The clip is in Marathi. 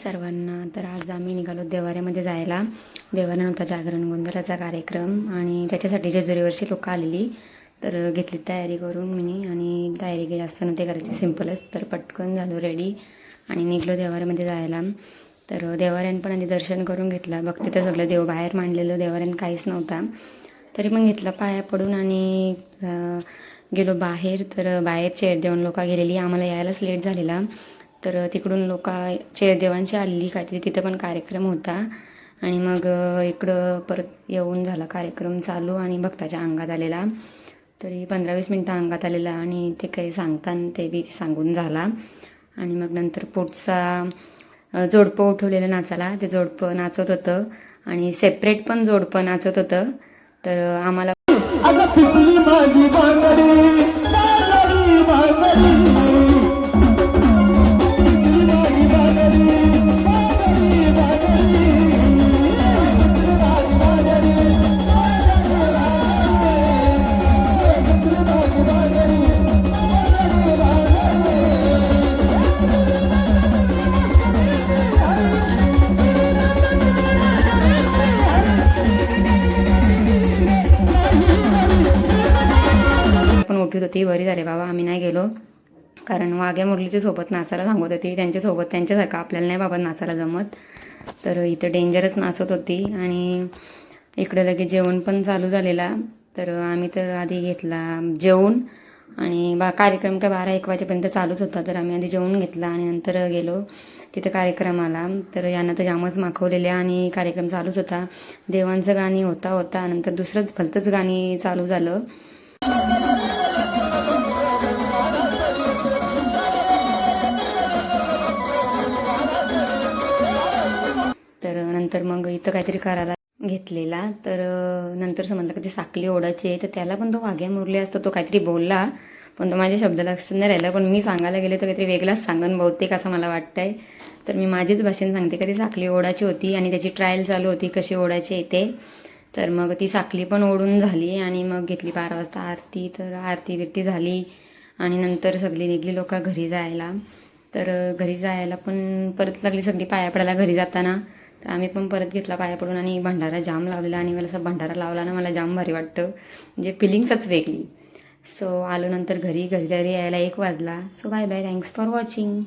सर्वांना. तर आज आम्ही निघालो देवाऱ्यामध्ये जायला. देवाऱ्यात होता जागरण गोंधळाचा कार्यक्रम आणि त्याच्यासाठी जेजुरीवरची लोकं आलेली. तर घेतली तयारी करून मी आणि तयारी काही जास्त नव्हते करायची, सिम्पलच. तर पटकन झालो रेडी आणि निघलो देवाऱ्यामध्ये जायला. तर देवाऱ्यान पण आधी दर्शन करून घेतलं. बघते तर सगळं देव बाहेर मांडलेलं, देवाऱ्यान काहीच नव्हता. तरी पण घेतलं पाया पडून आणि गेलो बाहेर. तर बाहेर चेअर देऊन लोकं गेलेली, आम्हाला यायलाच लेट झालेला. तर तिकडून लोक चेरदेवांची आलेली काहीतरी, तिथं पण कार्यक्रम होता. आणि मग इकडं परत येऊन झाला कार्यक्रम चालू आणि भक्ताच्या अंगात आलेला. तरी 15-20 मिनटं अंगात आलेला आणि ते काही सांगताना ते बी सांगून झाला. आणि मग नंतर पुढचा जोडपं उठवलेलं नाचाला, ते जोडपं नाचत होतं आणि सेपरेट पण जोडपं नाचत होतं. तर आम्हाला पण उठत होती. बरी झाले बाबा आम्ही नाही गेलो, कारण वाघ्या मुरलीच्या सोबत नाचायला सांगत होती. त्यांच्यासोबत त्यांच्यासारखं आपल्याला नाही बाबा नाचायला जमत. तर इथं डेंजरच नाचत होती. आणि इकडं लगेच जेवण पण चालू झालेला. तर आम्ही तर आधी घेतला जेवून आणि कार्यक्रम काय 12-1 वाजेपर्यंत चालूच होता. तर आम्ही आधी जेवून घेतला आणि नंतर गेलो तिथं कार्यक्रमाला. तर यांना तर जामच माखवलेले आणि कार्यक्रम चालूच होता. देवांचं गाणी होता नंतर दुसरंच भलतंच गाणी चालू झालं. तर नंतर मग इथं काहीतरी करायला घेतलेला. तर नंतर समजलं की ती साखली ओढायची आहे. तर त्याला पण तो वाघ्या मुरली असतो, तो काहीतरी बोलला पण तो माझ्या शब्द लक्षात नाही राहिला. पण मी सांगायला गेले तर काहीतरी वेगळाच सांगन बहुतेक असं मला वाटतंय. तर मी माझीच भाषेने सांगते का ती साखली ओढायची होती आणि त्याची ट्रायल चालू होती कशी ओढायची येते. तर मग ती साखली पण ओढून झाली आणि मग घेतली 12 वाजता आरती. तर आरती बिरती झाली आणि नंतर सगळी निघली लोक घरी जायला. तर घरी जायला पण परत लागली सगळी पाया पडायला घरी जाताना. तर आम्ही पण परत घेतला पाया पडून आणि भंडारा जाम लावलेला. आणि मला असं भंडारा लावला ना मला जाम भारी वाटतं, म्हणजे फिलिंग्सच वेगळी. सो आलो नंतर घरी यायला 1 वाजला. So bye bye, thanks for watching.